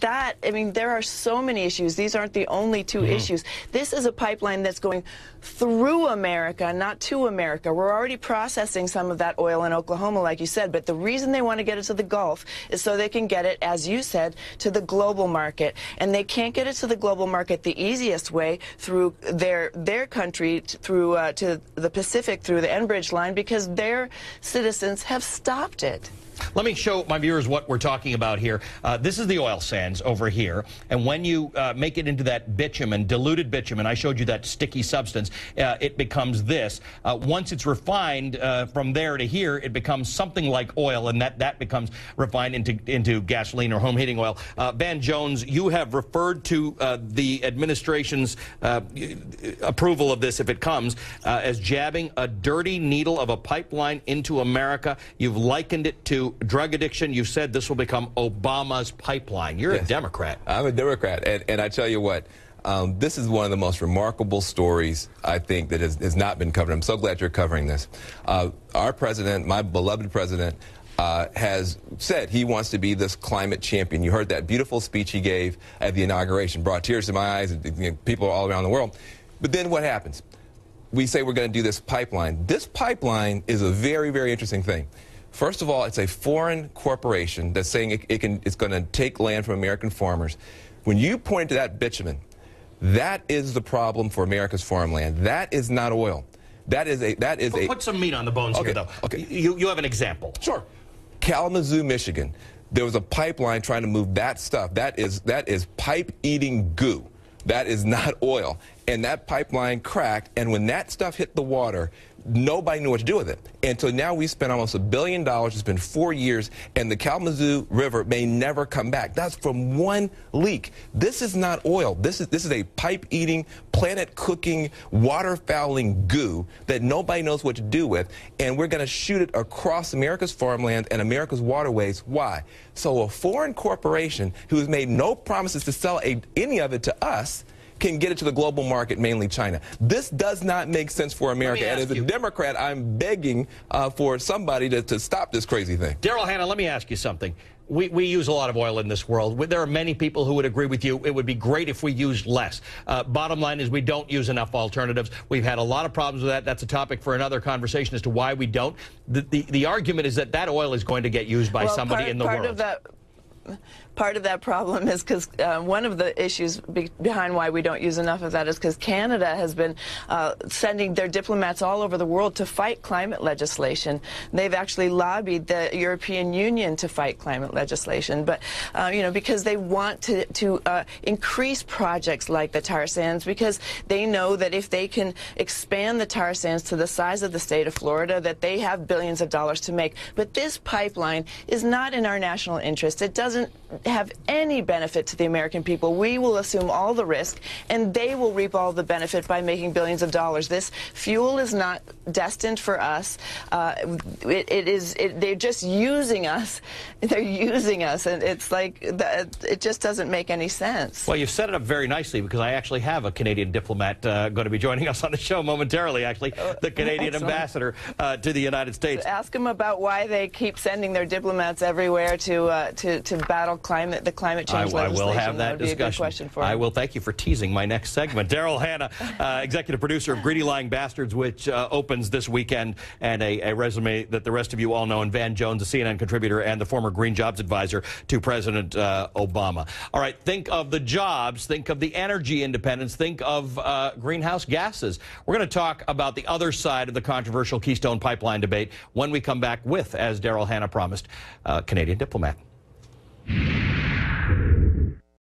I mean, there are so many issues. These aren't the only two issues. This is a pipeline that's going through America, not to America. We're already processing some of that oil in Oklahoma, like you said, but the reason they want to get it to the Gulf is so they can get it, as you said, to the global market. And they can't get it to the global market the easiest way through their country, through to the Pacific, through the Enbridge line, because their citizens have stopped it. Let me show my viewers what we're talking about here. This is the oil sands over here, and when you make it into that bitumen, diluted bitumen, I showed you that sticky substance, it becomes this. Once it's refined from there to here, it becomes something like oil, and that becomes refined into gasoline or home heating oil. Van Jones, you have referred to the administration's approval of this, if it comes, as jabbing a dirty needle of a pipeline into America. You've likened it to drug addiction. You said this will become Obama's pipeline. You're a Democrat. I'm a Democrat, and I tell you what, this is one of the most remarkable stories, I think, that has not been covered. I'm so glad you're covering this. Our president, my beloved president, has said he wants to be this climate champion. You heard that beautiful speech he gave at the inauguration. Brought tears to my eyes, and people all around the world. But then what happens? We say we're going to do this pipeline. This pipeline is a very, very interesting thing. First of all, it's a foreign corporation that's saying it's going to take land from American farmers. When you point to that bitumen, that is the problem for America's farmland. That is not oil. Put some meat on the bones here, though. Okay. You have an example. Sure. Kalamazoo, Michigan. There was a pipeline trying to move that stuff. That is pipe-eating goo. That is not oil. And that pipeline cracked, and when that stuff hit the water, nobody knew what to do with it. And so now we spent almost $1 billion. It's been 4 years, and the Kalamazoo River may never come back. That's from one leak. This is not oil. This is a pipe-eating, planet-cooking, water-fouling goo that nobody knows what to do with, and we're going to shoot it across America's farmland and America's waterways. Why? So a foreign corporation who has made no promises to sell any of it to us can get it to the global market, mainly China. This does not make sense for America. And as a Democrat, I'm begging for somebody to stop this crazy thing. Daryl Hannah, let me ask you something. We use a lot of oil in this world. There are many people who would agree with you. It would be great if we used less. Bottom line is we don't use enough alternatives. We've had a lot of problems with that. That's a topic for another conversation as to why we don't. The argument is that oil is going to get used by somebody in the world. Part of that problem is because one of the issues behind why we don't use enough of that is because Canada has been sending their diplomats all over the world to fight climate legislation. They've actually lobbied the European Union to fight climate legislation, but you know, because they want to increase projects like the tar sands, because they know that if they can expand the tar sands to the size of the state of Florida, that they have billions of dollars to make. But this pipeline is not in our national interest. It doesn't have any benefit to the American people. We will assume all the risk, and they will reap all the benefit by making billions of dollars. This fuel is not destined for us. They're just using us. They're using us, and it's like it just doesn't make any sense. Well, you've set it up very nicely, because I actually have a Canadian diplomat going to be joining us on the show momentarily, actually, the Canadian ambassador to the United States. Ask them about why they keep sending their diplomats everywhere to battle the climate change legislation. I will have that discussion. Question for I will. Thank you for teasing my next segment. Daryl Hannah, executive producer of Greedy Lying Bastards, which opens this weekend, and a resume that the rest of you all know, and Van Jones, a CNN contributor and the former Green Jobs advisor to President Obama. All right, think of the jobs, think of the energy independence, think of greenhouse gases. We're going to talk about the other side of the controversial Keystone Pipeline debate when we come back with, as Daryl Hannah promised, Canadian diplomat.